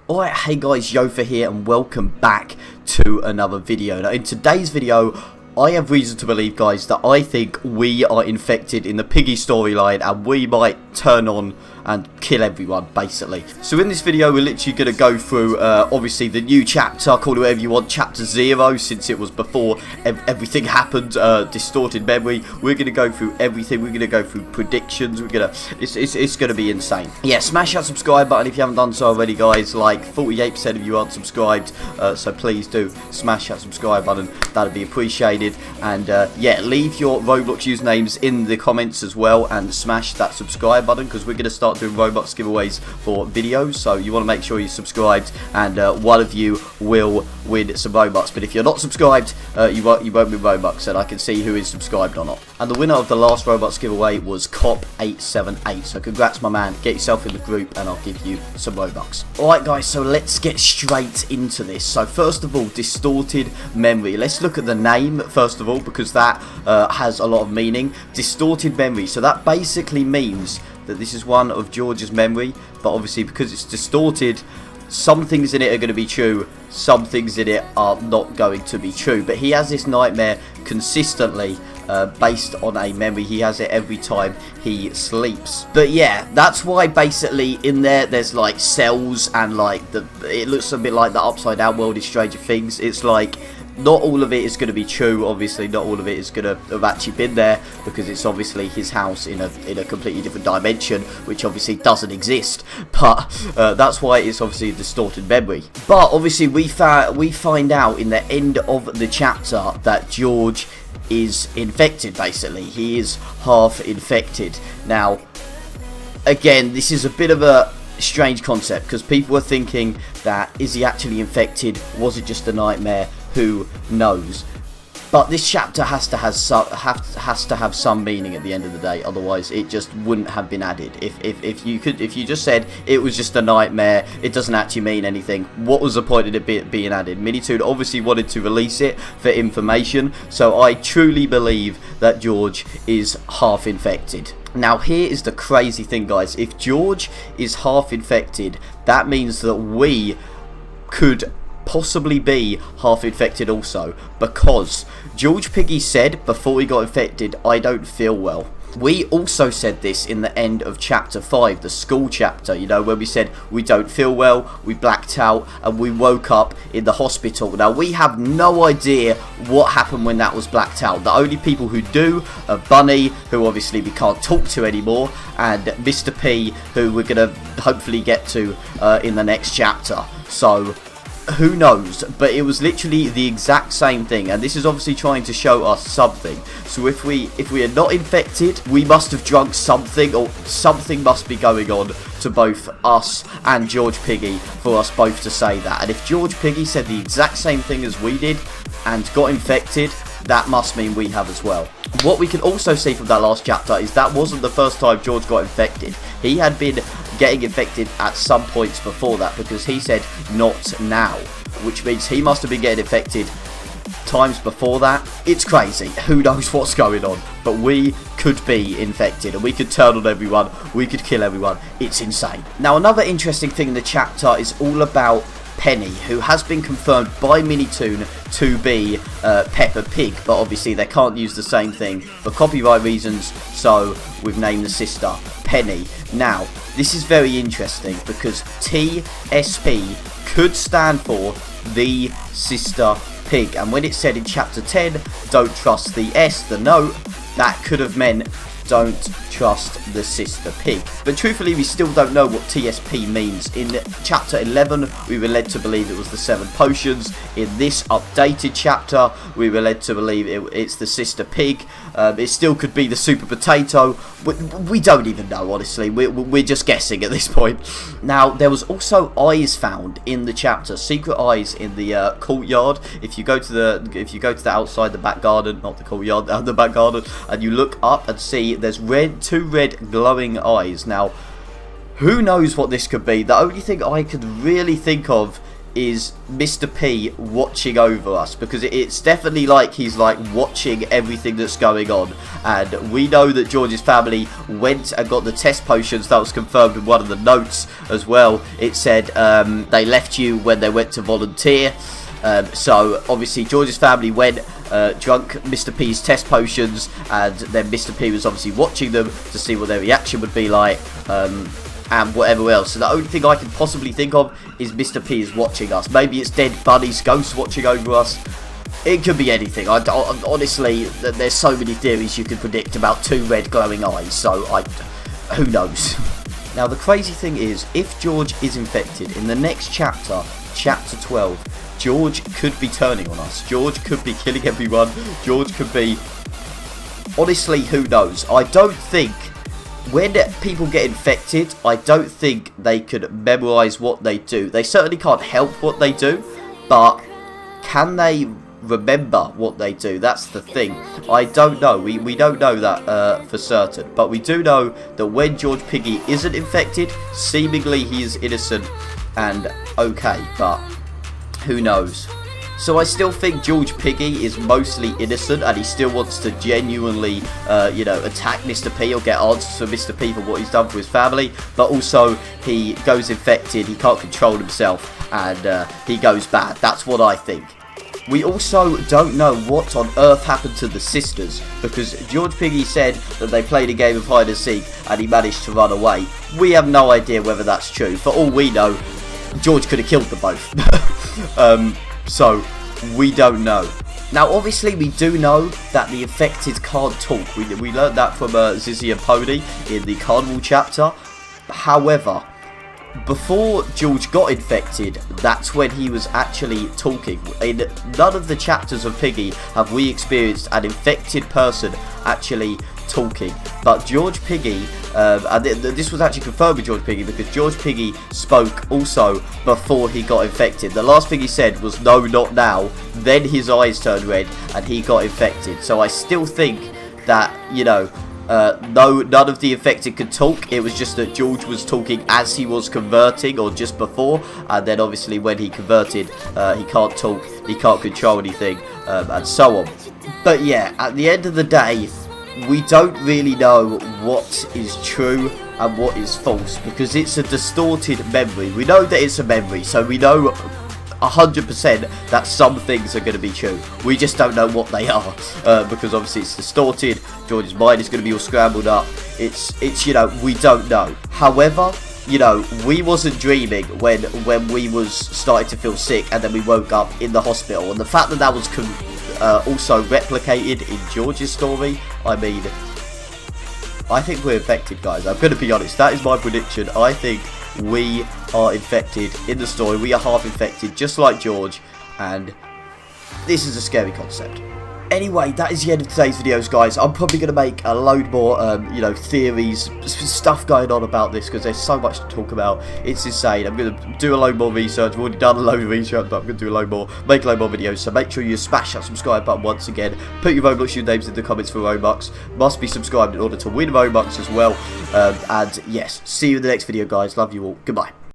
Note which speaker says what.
Speaker 1: Alright, hey guys, Yofa here and welcome back to another video. Now in today's video, I have reason to believe, guys, that I think we are infected in the Piggy storyline and we might turn on and kill everyone, basically. So in this video, we're literally going to go through, obviously, the new chapter, call it whatever you want, chapter 0, since it was before everything happened, distorted memory. We're going to go through everything. We're going to go through predictions. We're going to, it's going to be insane. Yeah, smash that subscribe button if you haven't done so already, guys. Like, 48% of you aren't subscribed, so please do smash that subscribe button. That'd be appreciated. And, yeah, leave your Roblox usernames in the comments as well, and smash that subscribe button, because we're going to start doing Roblox giveaways for videos, so you want to make sure you're subscribed, and one of you will win some Robux. But if you're not subscribed, you won't win Robux, and I can see who is subscribed or not. And the winner of the last Roblox giveaway was Cop878, so congrats, my man. Get yourself in the group and I'll give you some Robux. Alright guys, so let's get straight into this. So first of all, distorted memory. Let's look at the name first of all, because that has a lot of meaning. Distorted memory, so that basically means that this is one of George's memory, but obviously because it's distorted, some things in it are going to be true, some things in it are not going to be true. But he has this nightmare consistently based on a memory. He has it every time he sleeps. But yeah, that's why basically in there's like cells and like it looks a bit like the Upside Down World in Stranger Things. It's like not all of it is going to be true. Obviously, not all of it is going to have actually been there, because it's obviously his house in a completely different dimension, which obviously doesn't exist. But that's why it's obviously a distorted memory. But obviously, we find out in the end of the chapter that George is infected. Basically, he is half infected. Now, again, this is a bit of a strange concept, because people are thinking that, is he actually infected? Was it just a nightmare? Who knows? But this chapter has to have some meaning at the end of the day. Otherwise, it just wouldn't have been added. If you just said it was just a nightmare, it doesn't actually mean anything. What was the point of it being added? Minitoon obviously wanted to release it for information, so I truly believe that George is half infected. Now here is the crazy thing, guys. If George is half infected, that means that we could possibly be half infected also, because George Piggy said before he got infected, I don't feel well. We also said this in the end of chapter 5, the school chapter, you know, where we said we don't feel well, we blacked out, and we woke up in the hospital. Now, we have no idea what happened when that was blacked out. The only people who do are Bunny, who obviously we can't talk to anymore, and Mr. P, who we're going to hopefully get to in the next chapter. So who knows? But it was literally the exact same thing, and this is obviously trying to show us something. So if we are not infected, we must have drunk something, or something must be going on to both us and George Piggy for us both to say that. And if George Piggy said the exact same thing as we did and got infected, that must mean we have as well. What we can also see from that last chapter is that wasn't the first time George got infected. He had been getting infected at some points before that, because he said not now, which means he must have been getting infected times before that. It's crazy. Who knows what's going on? But we could be infected and we could turn on everyone. We could kill everyone. It's insane. Now, another interesting thing in the chapter is all about Penny, who has been confirmed by Minitoon to be Peppa Pig, but obviously they can't use the same thing for copyright reasons, so we've named the sister Penny. Now, this is very interesting, because TSP could stand for the sister pig, and when it said in chapter 10, don't trust the S, the note, that could have meant don't trust the sister pig. But truthfully, we still don't know what TSP means. In chapter 11, we were led to believe it was the 7 potions. In this updated chapter, we were led to believe it's the sister pig. It still could be the super potato. We don't even know, honestly. We're just guessing at this point. Now, there was also eyes found in the chapter, secret eyes in the courtyard. If you go to the outside, the back garden, not the courtyard, the back garden, and you look up and see there's two red glowing eyes. Now, who knows what this could be? The only thing I could really think of is Mr. P watching over us, because it's definitely like he's like watching everything that's going on. And we know that George's family went and got the test potions. That was confirmed in one of the notes as well. It said they left you when they went to volunteer. So obviously George's family went, drunk Mr. P's test potions, and then Mr. P was obviously watching them to see what their reaction would be like, and whatever else. So the only thing I can possibly think of is Mr. P is watching us. Maybe it's dead Bunny's ghost watching over us. It could be anything. Honestly, there's so many theories you could predict about 2 red glowing eyes, so who knows. Now the crazy thing is, if George is infected in the next chapter, chapter 12, George could be turning on us. George could be killing everyone. George could be... Honestly, who knows? I don't think... When people get infected, I don't think they could memorise what they do. They certainly can't help what they do, but can they remember what they do? That's the thing. I don't know. We don't know that for certain, but we do know that when George Piggy isn't infected, seemingly he is innocent and okay, but who knows? So I still think George Piggy is mostly innocent, and he still wants to genuinely, attack Mr. P or get answers for Mr. P for what he's done for his family. But also, he goes infected, he can't control himself, and he goes bad. That's what I think. We also don't know what on earth happened to the sisters, because George Piggy said that they played a game of hide and seek, and he managed to run away. We have no idea whether that's true. For all we know, George could have killed them both. So, we don't know. Now, obviously, we do know that the infected can't talk. We learned that from Zizzy and Pony in the Carnival chapter. However, before George got infected, that's when he was actually talking. In none of the chapters of Piggy have we experienced an infected person actually talking. But George Piggy, and this was actually confirmed with George Piggy, because George Piggy spoke also before he got infected. The last thing he said was, "No, not now." Then his eyes turned red and he got infected. So I still think that, no, none of the infected could talk. It was just that George was talking as he was converting, or just before, and then obviously when he converted, he can't talk, he can't control anything, and so on. But yeah, at the end of the day, we don't really know what is true and what is false, because it's a distorted memory. We know that it's a memory, so we know 100% that some things are going to be true. We just don't know what they are, because obviously it's distorted. George's mind is going to be all scrambled up. It's we don't know. However, we wasn't dreaming when we was starting to feel sick, and then we woke up in the hospital. And the fact that was also replicated in George's story, I mean, I think we're infected, guys. I'm going to be honest. That is my prediction. I think we are infected in the story. We are half infected, just like George, and this is a scary concept. Anyway, that is the end of today's videos, guys. I'm probably going to make a load more, theories, stuff going on about this, because there's so much to talk about. It's insane. I'm going to do a load more research. I've already done a load of research, but I'm going to do a load more, make a load more videos. So make sure you smash that subscribe button once again. Put your Roblox names in the comments for Robux. Must be subscribed in order to win Robux as well. And yes, see you in the next video, guys. Love you all. Goodbye.